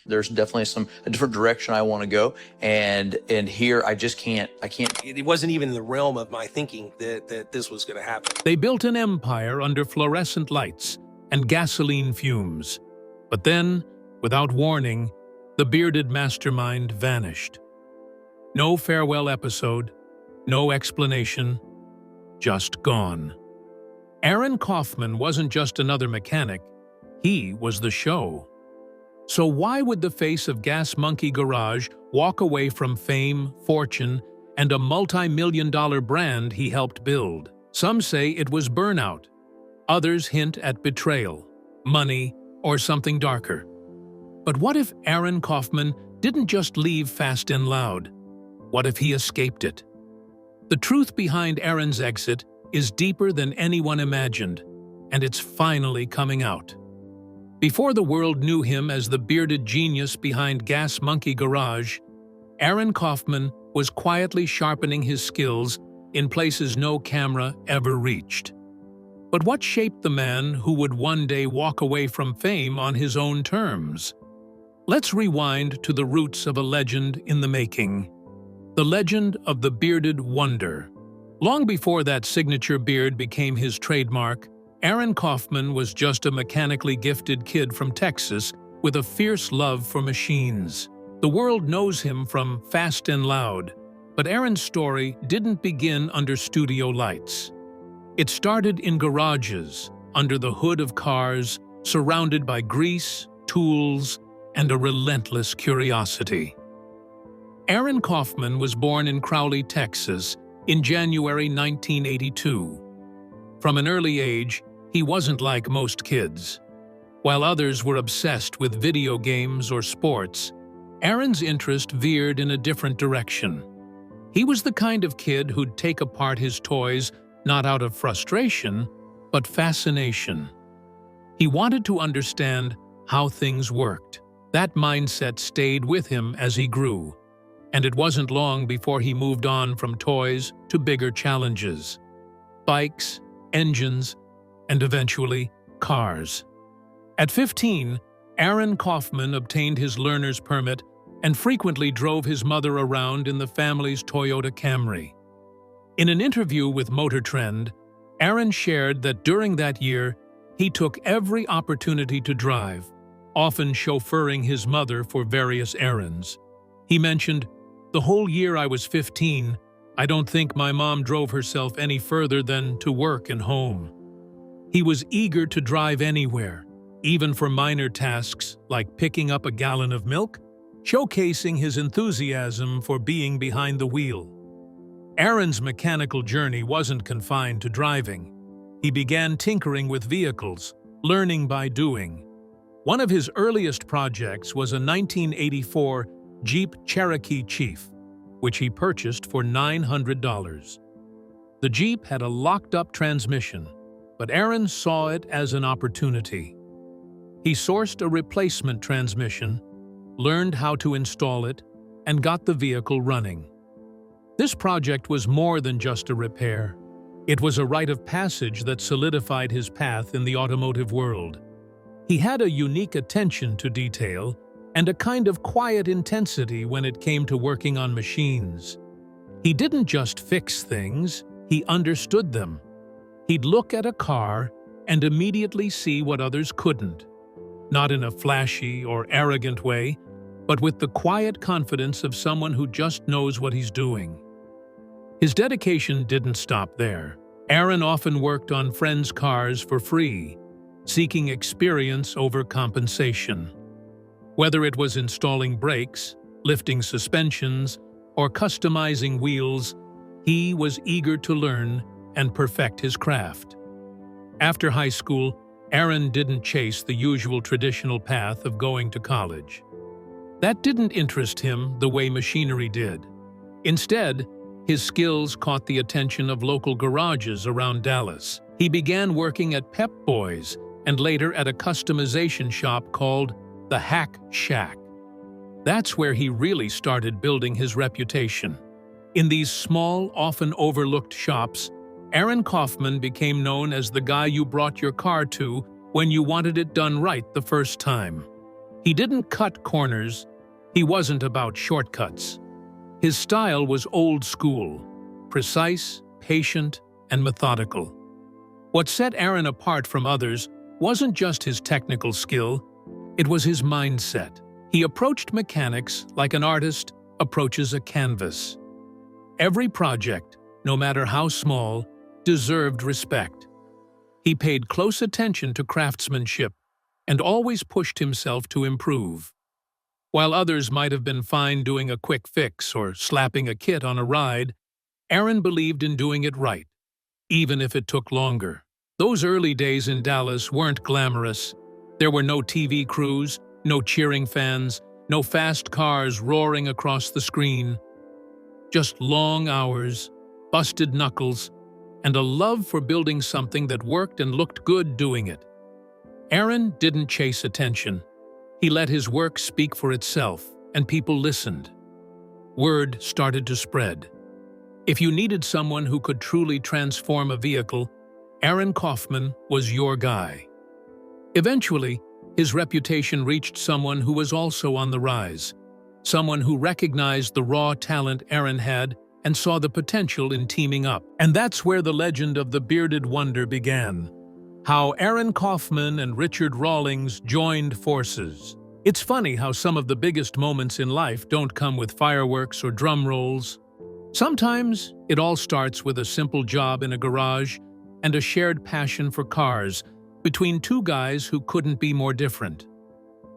There's definitely a different direction I want to go. And here I just can't. It wasn't even in the realm of my thinking that this was going to happen. They built an empire under fluorescent lights and gasoline fumes. But then, without warning, the bearded mastermind vanished. No farewell episode, no explanation, just gone. Aaron Kaufman wasn't just another mechanic, he was the show. So why would the face of Gas Monkey Garage walk away from fame, fortune, and a multi-million-dollar brand he helped build? Some say it was burnout. Others hint at betrayal, money, or something darker. But what if Aaron Kaufman didn't just leave fast and loud? What if he escaped it? The truth behind Aaron's exit is deeper than anyone imagined, and it's finally coming out. Before the world knew him as the bearded genius behind Gas Monkey Garage, Aaron Kaufman was quietly sharpening his skills in places no camera ever reached. But what shaped the man who would one day walk away from fame on his own terms? Let's rewind to the roots of a legend in the making. The legend of the bearded wonder. Long before that signature beard became his trademark, Aaron Kaufman was just a mechanically gifted kid from Texas with a fierce love for machines. The world knows him from Fast and Loud, but Aaron's story didn't begin under studio lights. It started in garages, under the hood of cars, surrounded by grease, tools, and a relentless curiosity. Aaron Kaufman was born in Crowley, Texas, in January 1982. From an early age, he wasn't like most kids. While others were obsessed with video games or sports, Aaron's interest veered in a different direction. He was the kind of kid who'd take apart his toys not out of frustration, but fascination. He wanted to understand how things worked. That mindset stayed with him as he grew, and it wasn't long before he moved on from toys to bigger challenges. Bikes, engines, and eventually, cars. At 15, Aaron Kaufman obtained his learner's permit and frequently drove his mother around in the family's Toyota Camry. In an interview with Motor Trend, Aaron shared that during that year, he took every opportunity to drive, often chauffeuring his mother for various errands. He mentioned, "The whole year I was 15, I don't think my mom drove herself any further than to work and home." He was eager to drive anywhere, even for minor tasks like picking up a gallon of milk, showcasing his enthusiasm for being behind the wheel. Aaron's mechanical journey wasn't confined to driving. He began tinkering with vehicles, learning by doing. One of his earliest projects was a 1984 Jeep Cherokee Chief, which he purchased for $900. The Jeep had a locked-up transmission, but Aaron saw it as an opportunity. He sourced a replacement transmission, learned how to install it, and got the vehicle running. This project was more than just a repair. It was a rite of passage that solidified his path in the automotive world. He had a unique attention to detail and a kind of quiet intensity when it came to working on machines. He didn't just fix things, he understood them. He'd look at a car and immediately see what others couldn't. Not in a flashy or arrogant way, but with the quiet confidence of someone who just knows what he's doing. His dedication didn't stop there. Aaron often worked on friends' cars for free, seeking experience over compensation. Whether it was installing brakes, lifting suspensions, or customizing wheels, he was eager to learn and perfect his craft. After high school, Aaron didn't chase the usual traditional path of going to college. That didn't interest him the way machinery did. Instead, his skills caught the attention of local garages around Dallas. He began working at Pep Boys and later at a customization shop called the Hack Shack. That's where he really started building his reputation. In these small, often overlooked shops, Aaron Kaufman became known as the guy you brought your car to when you wanted it done right the first time. He didn't cut corners. He wasn't about shortcuts. His style was old school, precise, patient, and methodical. What set Aaron apart from others wasn't just his technical skill, it was his mindset. He approached mechanics like an artist approaches a canvas. Every project, no matter how small, deserved respect. He paid close attention to craftsmanship and always pushed himself to improve. While others might have been fine doing a quick fix or slapping a kit on a ride, Aaron believed in doing it right, even if it took longer. Those early days in Dallas weren't glamorous. There were no TV crews, no cheering fans, no fast cars roaring across the screen. Just long hours, busted knuckles, and a love for building something that worked and looked good doing it. Aaron didn't chase attention. He let his work speak for itself, and people listened. Word started to spread. If you needed someone who could truly transform a vehicle, Aaron Kaufman was your guy. Eventually, his reputation reached someone who was also on the rise, someone who recognized the raw talent Aaron had and saw the potential in teaming up. And that's where the legend of the bearded wonder began. How Aaron Kaufman and Richard Rawlings joined forces. It's funny how some of the biggest moments in life don't come with fireworks or drum rolls. Sometimes it all starts with a simple job in a garage and a shared passion for cars between two guys who couldn't be more different.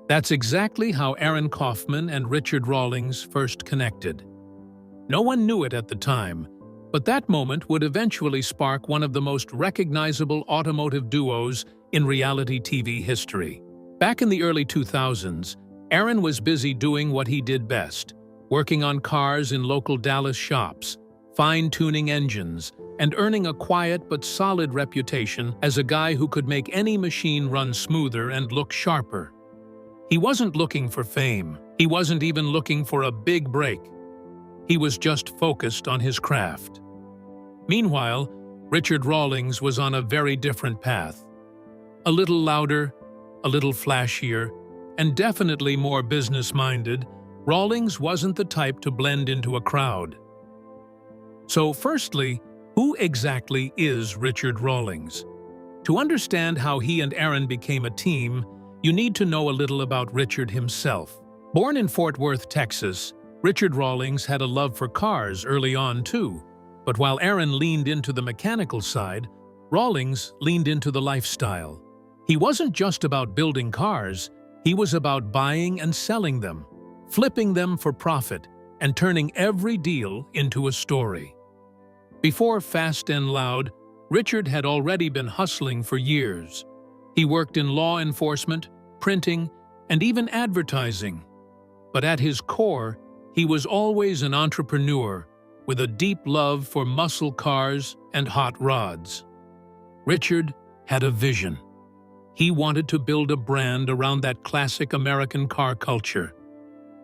That's exactly how Aaron Kaufman and Richard Rawlings first connected. No one knew it at the time, but that moment would eventually spark one of the most recognizable automotive duos in reality TV history. Back in the early 2000s, Aaron was busy doing what he did best, working on cars in local Dallas shops, fine-tuning engines, and earning a quiet but solid reputation as a guy who could make any machine run smoother and look sharper. He wasn't looking for fame. He wasn't even looking for a big break. He was just focused on his craft. Meanwhile, Richard Rawlings was on a very different path. A little louder, a little flashier, and definitely more business-minded, Rawlings wasn't the type to blend into a crowd. So firstly, who exactly is Richard Rawlings? To understand how he and Aaron became a team, you need to know a little about Richard himself. Born in Fort Worth, Texas, Richard Rawlings had a love for cars early on too, but while Aaron leaned into the mechanical side, Rawlings leaned into the lifestyle. He wasn't just about building cars, he was about buying and selling them, flipping them for profit, and turning every deal into a story. Before Fast and Loud, Richard had already been hustling for years. He worked in law enforcement, printing, and even advertising. But at his core, he was always an entrepreneur with a deep love for muscle cars and hot rods. Richard had a vision. He wanted to build a brand around that classic American car culture.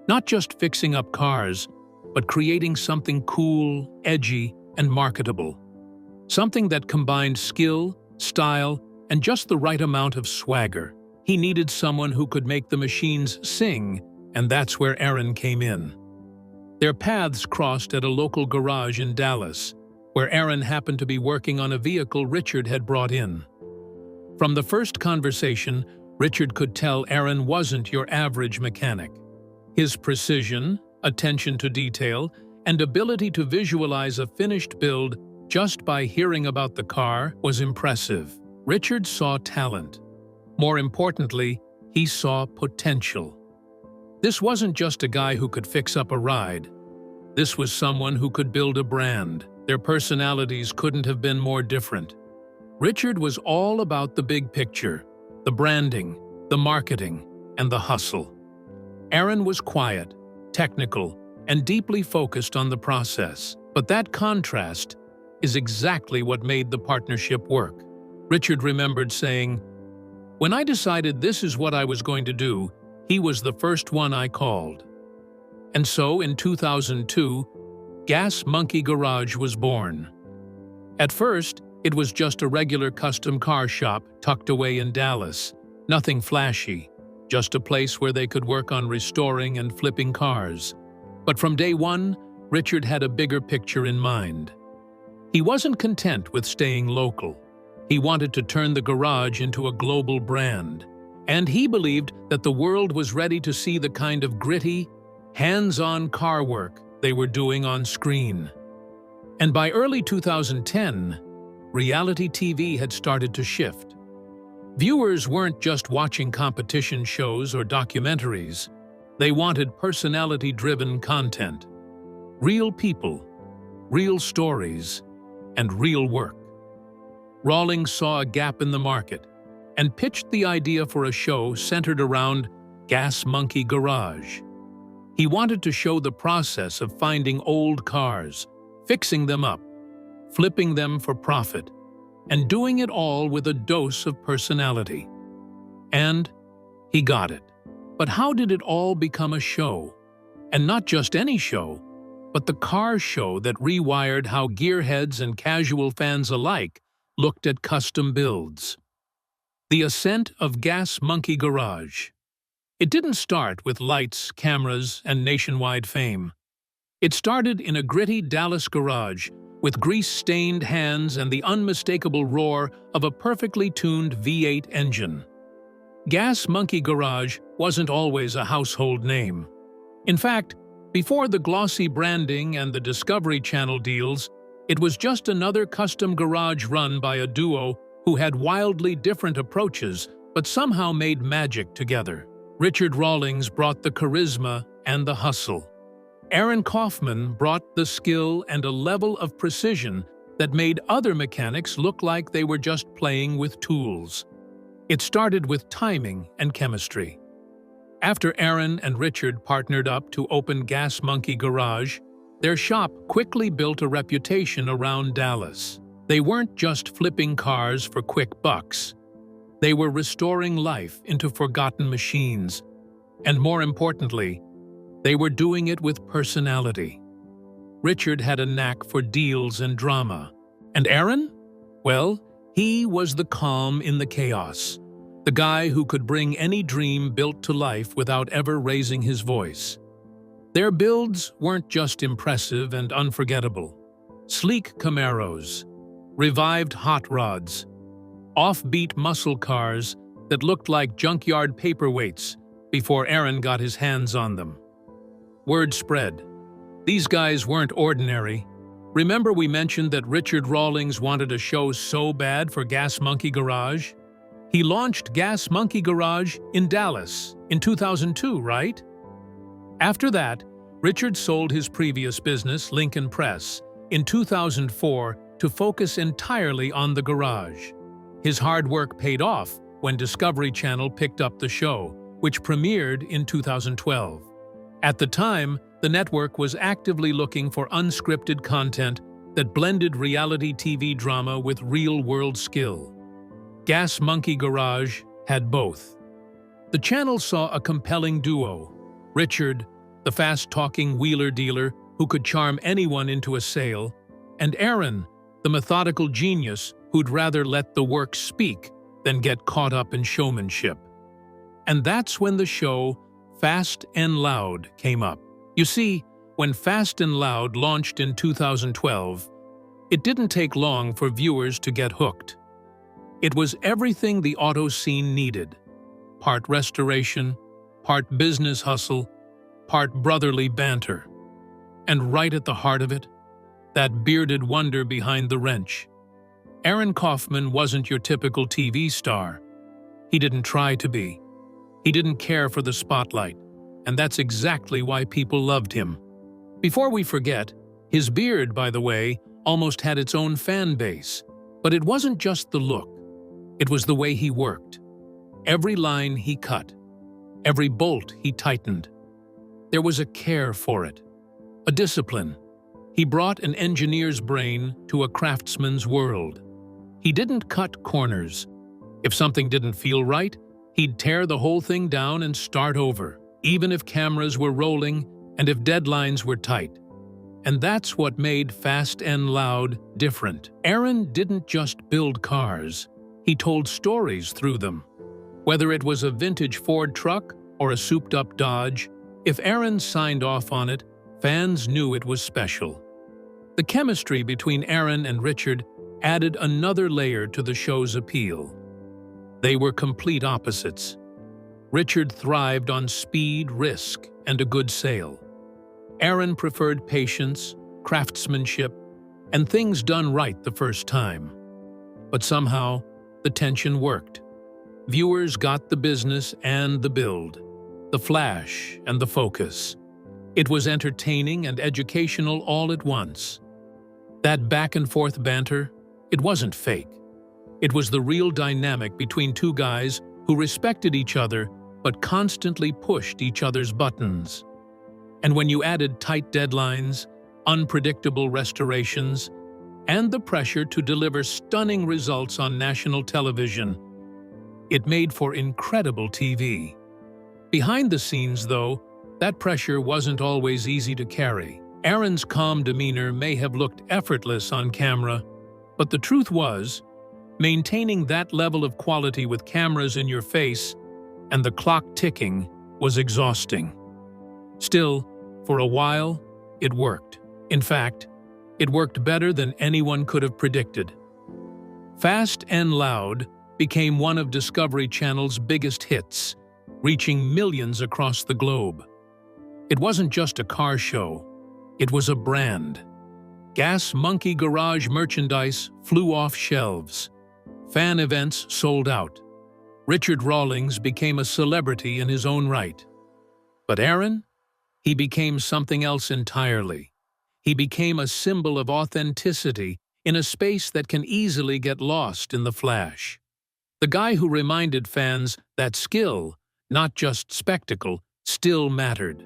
Not just fixing up cars, but creating something cool, edgy, and marketable. Something that combined skill, style, and just the right amount of swagger. He needed someone who could make the machines sing, and that's where Aaron came in. Their paths crossed at a local garage in Dallas, where Aaron happened to be working on a vehicle Richard had brought in. From the first conversation, Richard could tell Aaron wasn't your average mechanic. His precision, attention to detail, and ability to visualize a finished build just by hearing about the car was impressive. Richard saw talent. More importantly, he saw potential. This wasn't just a guy who could fix up a ride. This was someone who could build a brand. Their personalities couldn't have been more different. Richard was all about the big picture, the branding, the marketing, and the hustle. Aaron was quiet, technical, and deeply focused on the process. But that contrast is exactly what made the partnership work. Richard remembered saying, "When I decided this is what I was going to do, he was the first one I called." And so in 2002, Gas Monkey Garage was born. At first, it was just a regular custom car shop tucked away in Dallas, nothing flashy. just a place where they could work on restoring and flipping cars. But from day one, Richard had a bigger picture in mind. He wasn't content with staying local. He wanted to turn the garage into a global brand. And he believed that the world was ready to see the kind of gritty, hands-on car work they were doing on screen. And by early 2010, reality TV had started to shift. Viewers weren't just watching competition shows or documentaries. They wanted personality-driven content. Real people, real stories, and real work. Rawlings saw a gap in the market and pitched the idea for a show centered around Gas Monkey Garage. He wanted to show the process of finding old cars, fixing them up, flipping them for profit, and doing it all with a dose of personality. And he got it. But how did it all become a show? And not just any show, but the car show that rewired how gearheads and casual fans alike looked at custom builds. The ascent of Gas Monkey Garage. It didn't start with lights, cameras, and nationwide fame. It started in a gritty Dallas garage with grease-stained hands and the unmistakable roar of a perfectly tuned V8 engine. Gas Monkey Garage wasn't always a household name. In fact, before the glossy branding and the Discovery Channel deals, it was just another custom garage run by a duo who had wildly different approaches but somehow made magic together. Richard Rawlings brought the charisma and the hustle. Aaron Kaufman brought the skill and a level of precision that made other mechanics look like they were just playing with tools. It started with timing and chemistry. After Aaron and Richard partnered up to open Gas Monkey Garage, their shop quickly built a reputation around Dallas. They weren't just flipping cars for quick bucks. They were restoring life into forgotten machines. And more importantly, they were doing it with personality. Richard had a knack for deals and drama. And Aaron? Well, he was the calm in the chaos. The guy who could bring any dream built to life without ever raising his voice. Their builds weren't just impressive and unforgettable. Sleek Camaros, revived hot rods, offbeat muscle cars that looked like junkyard paperweights before Aaron got his hands on them. Word spread. These guys weren't ordinary. Remember we mentioned that Richard Rawlings wanted a show so bad for Gas Monkey Garage? He launched Gas Monkey Garage in Dallas in 2002, right? After that, Richard sold his previous business, Lincoln Press, in 2004 to focus entirely on the garage. His hard work paid off when Discovery Channel picked up the show, which premiered in 2012. At the time, the network was actively looking for unscripted content that blended reality TV drama with real-world skill. Gas Monkey Garage had both. The channel saw a compelling duo, Richard, the fast-talking wheeler-dealer who could charm anyone into a sale, and Aaron, the methodical genius who'd rather let the work speak than get caught up in showmanship. And that's when the show Fast and Loud came up. You see, when Fast and Loud launched in 2012, it didn't take long for viewers to get hooked. It was everything the auto scene needed. Part restoration, part business hustle, part brotherly banter. And right at the heart of it, that bearded wonder behind the wrench. Aaron Kaufman wasn't your typical TV star. He didn't try to be. He didn't care for the spotlight, and that's exactly why people loved him. Before we forget, his beard, by the way, almost had its own fan base. But it wasn't just the look. It was the way he worked. Every line he cut, every bolt he tightened. There was a care for it, a discipline. He brought an engineer's brain to a craftsman's world. He didn't cut corners. If something didn't feel right, he'd tear the whole thing down and start over, even if cameras were rolling and if deadlines were tight. And that's what made Fast and Loud different. Aaron didn't just build cars. He told stories through them. Whether it was a vintage Ford truck or a souped-up Dodge, if Aaron signed off on it, fans knew it was special. The chemistry between Aaron and Richard added another layer to the show's appeal. They were complete opposites. Richard thrived on speed, risk, and a good sale. Aaron preferred patience, craftsmanship, and things done right the first time. But somehow, the tension worked. Viewers got the business and the build, the flash and the focus. It was entertaining and educational all at once. That back-and-forth banter, it wasn't fake. It was the real dynamic between two guys who respected each other but constantly pushed each other's buttons. And when you added tight deadlines, unpredictable restorations, and the pressure to deliver stunning results on national television, it made for incredible TV. Behind the scenes, though, that pressure wasn't always easy to carry. Aaron's calm demeanor may have looked effortless on camera, but the truth was, maintaining that level of quality with cameras in your face and the clock ticking was exhausting. Still, for a while, it worked. In fact, it worked better than anyone could have predicted. Fast and Loud became one of Discovery Channel's biggest hits, reaching millions across the globe. It wasn't just a car show, it was a brand. Gas Monkey Garage merchandise flew off shelves. Fan events sold out. Richard Rawlings became a celebrity in his own right. But Aaron? He became something else entirely. He became a symbol of authenticity in a space that can easily get lost in the flash. The guy who reminded fans that skill, not just spectacle, still mattered.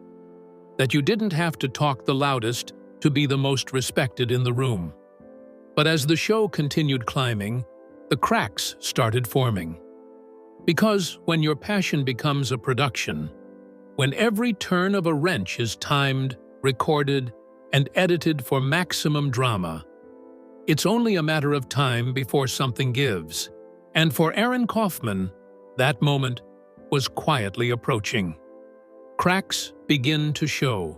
That you didn't have to talk the loudest to be the most respected in the room. But as the show continued climbing, the cracks started forming. Because when your passion becomes a production, when every turn of a wrench is timed, recorded, and edited for maximum drama, it's only a matter of time before something gives. And for Aaron Kaufman, that moment was quietly approaching. Cracks begin to show.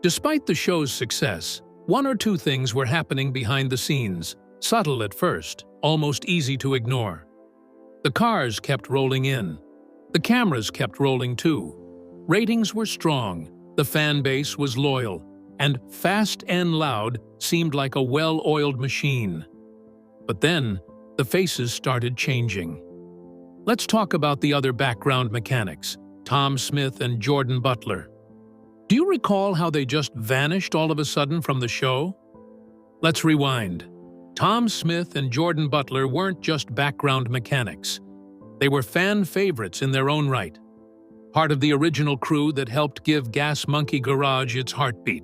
Despite the show's success, one or two things were happening behind the scenes, subtle at first, almost easy to ignore. The cars kept rolling in. The cameras kept rolling too. Ratings were strong, the fan base was loyal, and Fast and Loud seemed like a well-oiled machine. But then, the faces started changing. Let's talk about the other background mechanics, Tom Smith and Jordan Butler. Do you recall how they just vanished all of a sudden from the show? Let's rewind. Tom Smith and Jordan Butler weren't just background mechanics. They were fan favorites in their own right. Part of the original crew that helped give Gas Monkey Garage its heartbeat.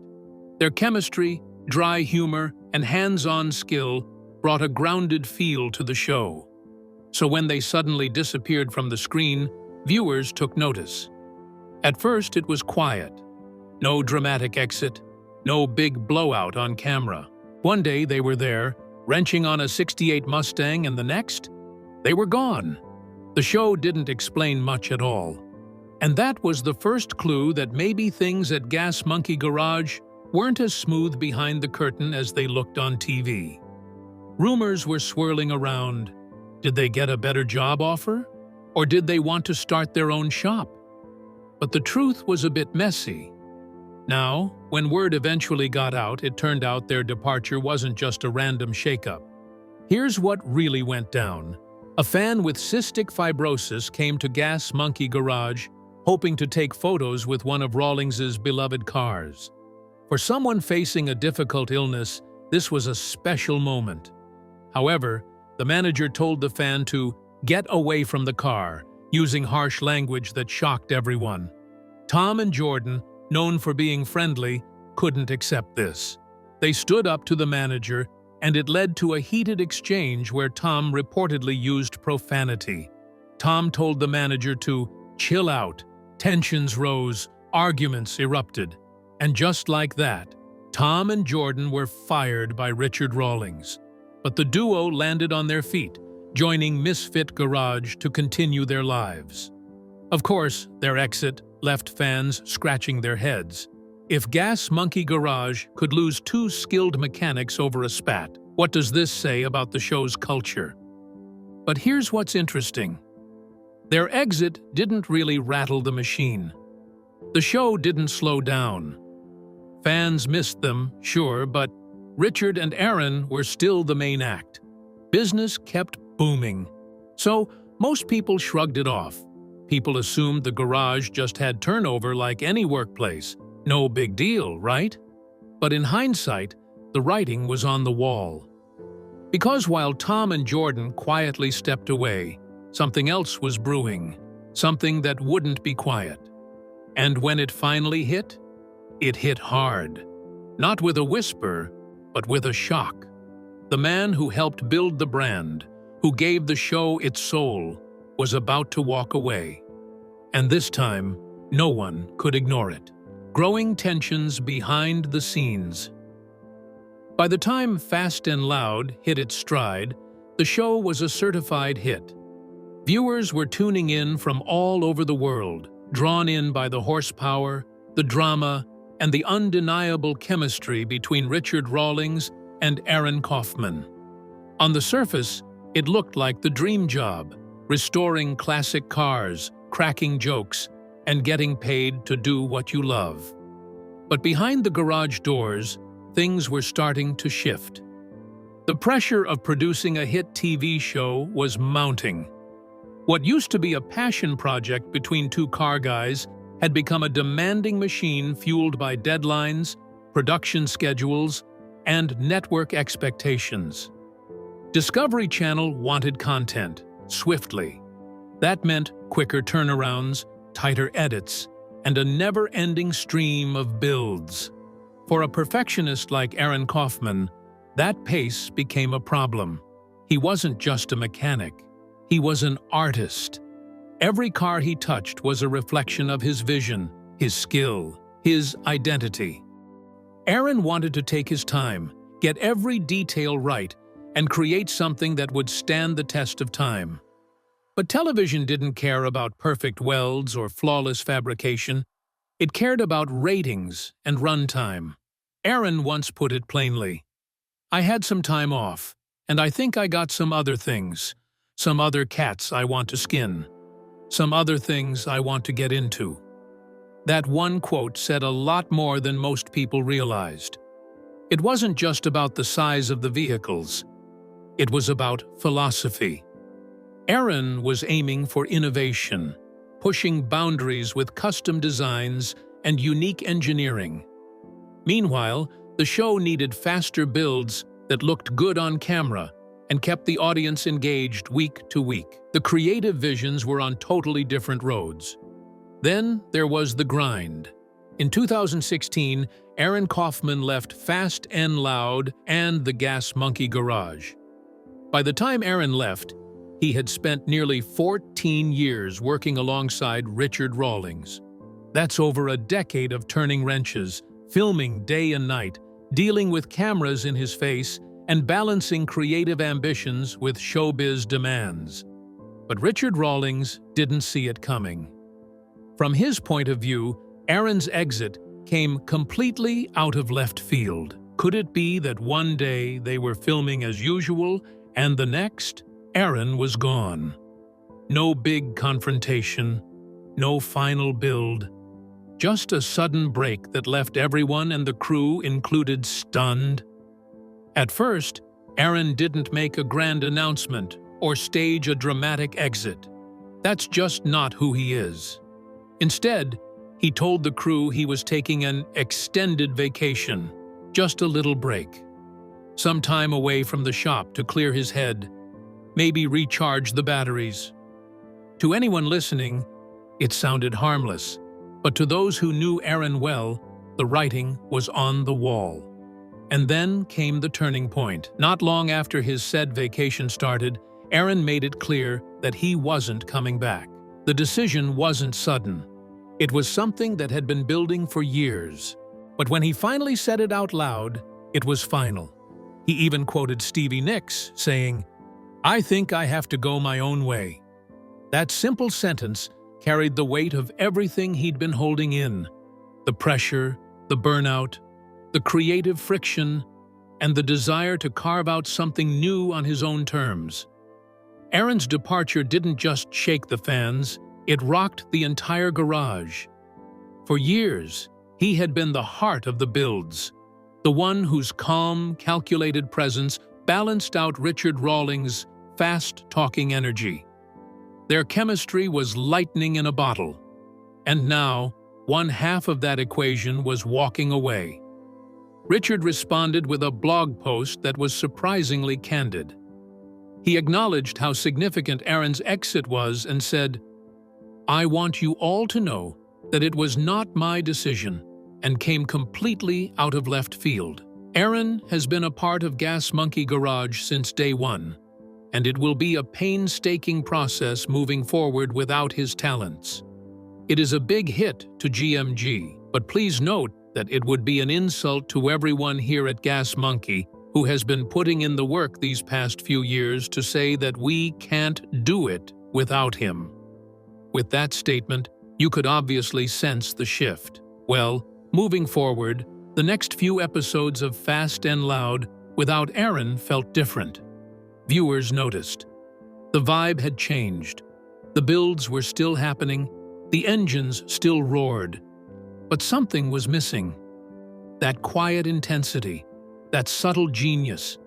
Their chemistry, dry humor, and hands-on skill brought a grounded feel to the show. So when they suddenly disappeared from the screen, viewers took notice. At first, it was quiet. No dramatic exit, no big blowout on camera. One day they were there, wrenching on a '68 Mustang, and the next, they were gone. The show didn't explain much at all. And that was the first clue that maybe things at Gas Monkey Garage weren't as smooth behind the curtain as they looked on TV. Rumors were swirling around. Did they get a better job offer? Or did they want to start their own shop? But the truth was a bit messy. Now, when word eventually got out, it turned out their departure wasn't just a random shakeup. Here's what really went down. A fan with cystic fibrosis came to Gas Monkey Garage, hoping to take photos with one of Rawlings's beloved cars. For someone facing a difficult illness, this was a special moment. However, the manager told the fan to get away from the car, using harsh language that shocked everyone. Tom and Jordan, known for being friendly, couldn't accept this. They stood up to the manager, and it led to a heated exchange where Tom reportedly used profanity. Tom told the manager to chill out. Tensions rose, arguments erupted. And just like that, Tom and Jordan were fired by Richard Rawlings. But the duo landed on their feet, joining Misfit Garage to continue their lives. Of course, their exit left fans scratching their heads. If Gas Monkey Garage could lose two skilled mechanics over a spat, what does this say about the show's culture? But here's what's interesting. Their exit didn't really rattle the machine. The show didn't slow down. Fans missed them, sure, but Richard and Aaron were still the main act. Business kept booming. So most people shrugged it off. People assumed the garage just had turnover like any workplace. No big deal, right? But in hindsight, the writing was on the wall. Because while Tom and Jordan quietly stepped away, something else was brewing, something that wouldn't be quiet. And when it finally hit, it hit hard. Not with a whisper, but with a shock. The man who helped build the brand, who gave the show its soul, was about to walk away. And this time, no one could ignore it. Growing tensions behind the scenes. By the time Fast and Loud hit its stride, the show was a certified hit. Viewers were tuning in from all over the world, drawn in by the horsepower, the drama, and the undeniable chemistry between Richard Rawlings and Aaron Kaufman. On the surface, it looked like the dream job, restoring classic cars, cracking jokes, and getting paid to do what you love. But behind the garage doors, things were starting to shift. The pressure of producing a hit TV show was mounting. What used to be a passion project between two car guys had become a demanding machine fueled by deadlines, production schedules, and network expectations. Discovery Channel wanted content, swiftly. That meant quicker turnarounds, tighter edits, and a never-ending stream of builds. For a perfectionist like Aaron Kaufman, that pace became a problem. He wasn't just a mechanic. He was an artist. Every car he touched was a reflection of his vision, his skill, his identity. Aaron wanted to take his time, get every detail right, and create something that would stand the test of time. But television didn't care about perfect welds or flawless fabrication. It cared about ratings and runtime. Aaron once put it plainly, "I had some time off, and I think I got some other things, some other cats I want to skin, some other things I want to get into." That one quote said a lot more than most people realized. It wasn't just about the size of the vehicles. It was about philosophy. Aaron was aiming for innovation, pushing boundaries with custom designs and unique engineering. Meanwhile, the show needed faster builds that looked good on camera and kept the audience engaged week to week. The creative visions were on totally different roads. Then there was the grind. In 2016, Aaron Kaufman left Fast and Loud and the Gas Monkey Garage. By the time Aaron left, he had spent nearly 14 years working alongside Richard Rawlings. That's over a decade of turning wrenches, filming day and night, dealing with cameras in his face, and balancing creative ambitions with showbiz demands. But Richard Rawlings didn't see it coming. From his point of view, Aaron's exit came completely out of left field. Could it be that one day they were filming as usual, and the next, Aaron was gone? No big confrontation, no final build, just a sudden break that left everyone and the crew included stunned. At first, Aaron didn't make a grand announcement or stage a dramatic exit. That's just not who he is. Instead, he told the crew he was taking an extended vacation, just a little break. Some time away from the shop to clear his head, maybe recharge the batteries. To anyone listening, it sounded harmless, but to those who knew Aaron well, the writing was on the wall. And then came the turning point. Not long after his said vacation started, Aaron made it clear that he wasn't coming back. The decision wasn't sudden. It was something that had been building for years. But when he finally said it out loud, it was final. He even quoted Stevie Nicks, saying, I think I have to go my own way. That simple sentence carried the weight of everything he'd been holding in. The pressure, the burnout, the creative friction, and the desire to carve out something new on his own terms. Aaron's departure didn't just shake the fans, it rocked the entire garage. For years, he had been the heart of the builds, the one whose calm, calculated presence balanced out Richard Rawlings' fast-talking energy. Their chemistry was lightning in a bottle, and now one half of that equation was walking away. Richard responded with a blog post that was surprisingly candid. He acknowledged how significant Aaron's exit was and said, "I want you all to know that it was not my decision and came completely out of left field. Aaron has been a part of Gas Monkey Garage since day one, and it will be a painstaking process moving forward without his talents. It is a big hit to GMG, but please note that it would be an insult to everyone here at Gas Monkey who has been putting in the work these past few years to say that we can't do it without him." With that statement, you could obviously sense the shift. Well, moving forward, the next few episodes of Fast and Loud without Aaron felt different. Viewers noticed. The vibe had changed. The builds were still happening, the engines still roared. But something was missing. That quiet intensity, that subtle genius,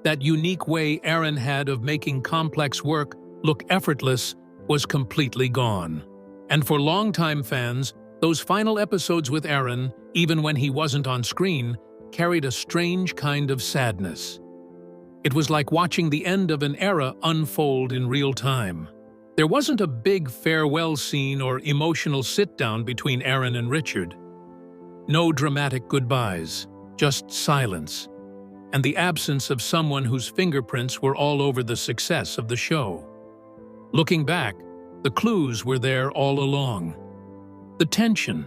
that unique way Aaron had of making complex work look effortless was completely gone. And for longtime fans, those final episodes with Aaron, even when he wasn't on screen, carried a strange kind of sadness. It was like watching the end of an era unfold in real time. There wasn't a big farewell scene or emotional sit-down between Aaron and Richard. No dramatic goodbyes, just silence, and the absence of someone whose fingerprints were all over the success of the show. Looking back, the clues were there all along. The tension,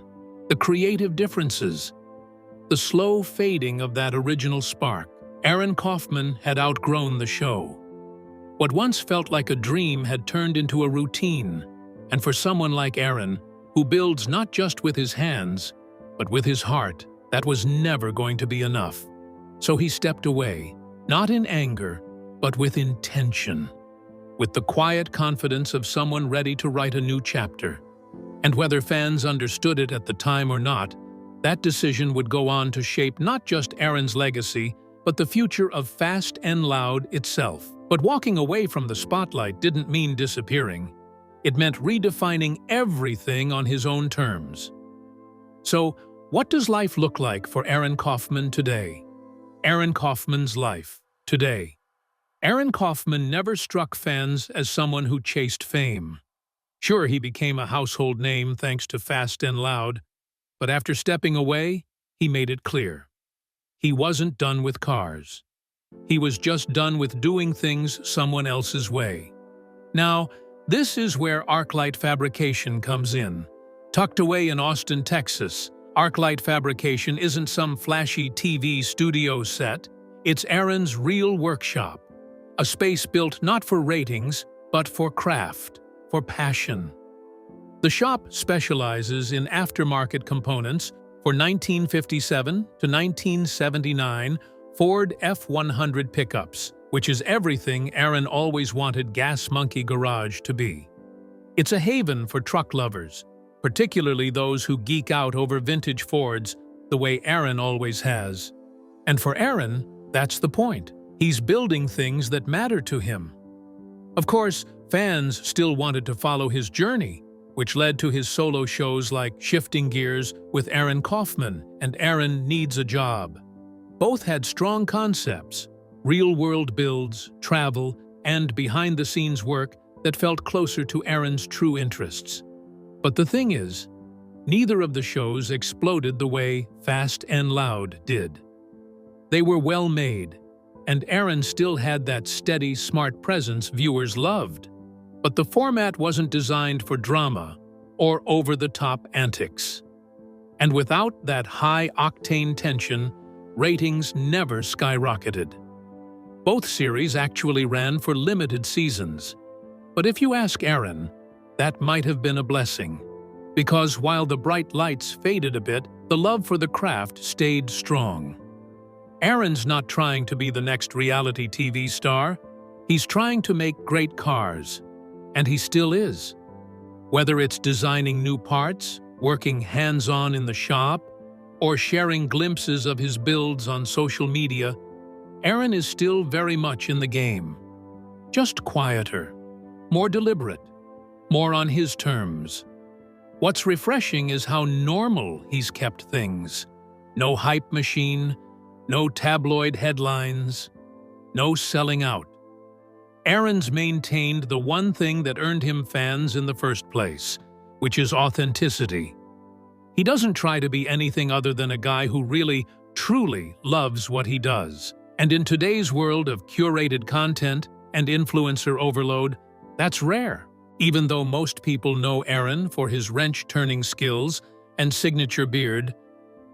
the creative differences, the slow fading of that original spark. Aaron Kaufman had outgrown the show. What once felt like a dream had turned into a routine, and for someone like Aaron, who builds not just with his hands, but with his heart, that was never going to be enough. So he stepped away, not in anger, but with intention, with the quiet confidence of someone ready to write a new chapter. And whether fans understood it at the time or not, that decision would go on to shape not just Aaron's legacy, but the future of Fast and Loud itself. But walking away from the spotlight didn't mean disappearing. It meant redefining everything on his own terms. So, what does life look like for Aaron Kaufman today? Aaron Kaufman's life today. Aaron Kaufman never struck fans as someone who chased fame. Sure, he became a household name thanks to Fast and Loud, but after stepping away, he made it clear. He wasn't done with cars. He was just done with doing things someone else's way. Now, this is where Arklight Fabrication comes in. Tucked away in Austin, Texas, Arklight Fabrication isn't some flashy TV studio set. It's Aaron's real workshop. A space built not for ratings, but for craft, for passion. The shop specializes in aftermarket components for 1957 to 1979 Ford F-100 pickups, which is everything Aaron always wanted Gas Monkey Garage to be. It's a haven for truck lovers, particularly those who geek out over vintage Fords the way Aaron always has. And for Aaron, that's the point. He's building things that matter to him. Of course, fans still wanted to follow his journey, which led to his solo shows like Shifting Gears with Aaron Kaufman and Aaron Needs a Job. Both had strong concepts, real-world builds, travel, and behind-the-scenes work that felt closer to Aaron's true interests. But the thing is, neither of the shows exploded the way Fast and Loud did. They were well made, and Aaron still had that steady, smart presence viewers loved. But the format wasn't designed for drama or over-the-top antics. And without that high-octane tension, ratings never skyrocketed. Both series actually ran for limited seasons. But if you ask Aaron, that might have been a blessing. Because while the bright lights faded a bit, the love for the craft stayed strong. Aaron's not trying to be the next reality TV star. He's trying to make great cars. And he still is. Whether it's designing new parts, working hands-on in the shop, or sharing glimpses of his builds on social media, Aaron is still very much in the game. Just quieter, more deliberate, more on his terms. What's refreshing is how normal he's kept things. No hype machine, no tabloid headlines, no selling out. Aaron's maintained the one thing that earned him fans in the first place, which is authenticity. He doesn't try to be anything other than a guy who really, truly loves what he does. And in today's world of curated content and influencer overload, that's rare. Even though most people know Aaron for his wrench-turning skills and signature beard,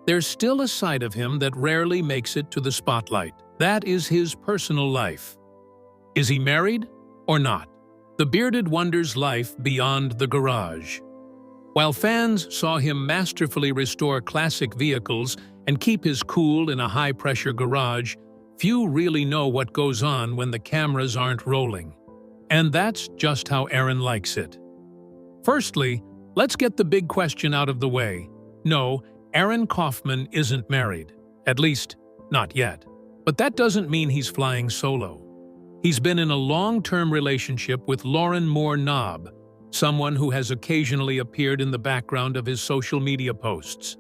there's still a side of him that rarely makes it to the spotlight. That is his personal life. Is he married or not? The bearded wonder's life beyond the garage. While fans saw him masterfully restore classic vehicles and keep his cool in a high-pressure garage, few really know what goes on when the cameras aren't rolling. And that's just how Aaron likes it. Firstly, let's get the big question out of the way. No, Aaron Kaufman isn't married. At least, not yet. But that doesn't mean he's flying solo. He's been in a long-term relationship with Lauren Moore Knobb, someone who has occasionally appeared in the background of his social media posts.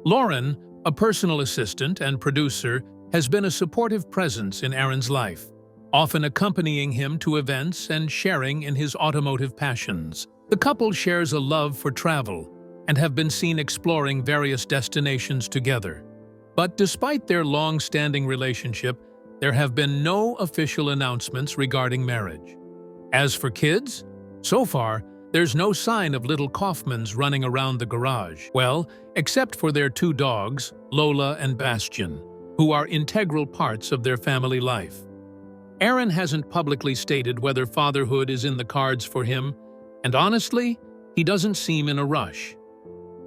Lauren, a personal assistant and producer, has been a supportive presence in Aaron's life, often accompanying him to events and sharing in his automotive passions. The couple shares a love for travel and have been seen exploring various destinations together. But despite their long-standing relationship, there have been no official announcements regarding marriage. As for kids, so far, there's no sign of little Kaufmans running around the garage. Well, except for their two dogs, Lola and Bastion, who are integral parts of their family life. Aaron hasn't publicly stated whether fatherhood is in the cards for him, and honestly, he doesn't seem in a rush.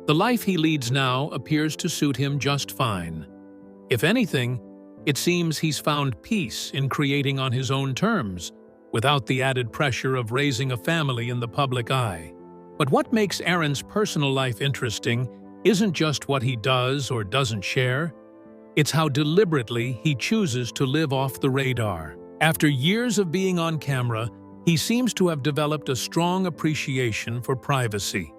The life he leads now appears to suit him just fine. If anything, it seems he's found peace in creating on his own terms, without the added pressure of raising a family in the public eye. But what makes Aaron's personal life interesting isn't just what he does or doesn't share. It's how deliberately he chooses to live off the radar. After years of being on camera, he seems to have developed a strong appreciation for privacy.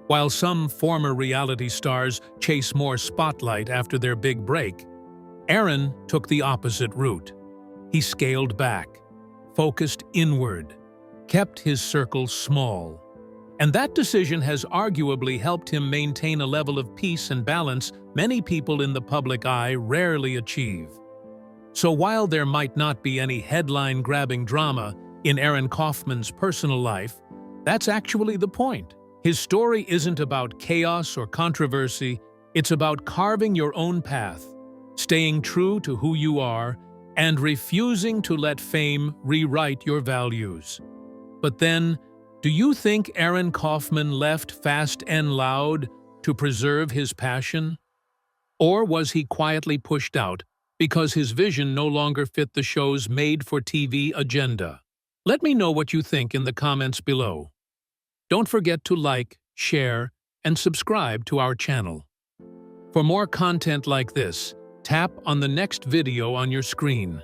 While some former reality stars chase more spotlight after their big break, Aaron took the opposite route. He scaled back, focused inward, kept his circle small. And that decision has arguably helped him maintain a level of peace and balance many people in the public eye rarely achieve. So while there might not be any headline-grabbing drama in Aaron Kaufman's personal life, that's actually the point. His story isn't about chaos or controversy, it's about carving your own path, staying true to who you are, and refusing to let fame rewrite your values. But then, do you think Aaron Kaufman left fast and loud to preserve his passion? Or was he quietly pushed out because his vision no longer fit the show's made-for-TV agenda? Let me know what you think in the comments below. Don't forget to like, share, and subscribe to our channel. For more content like this, tap on the next video on your screen.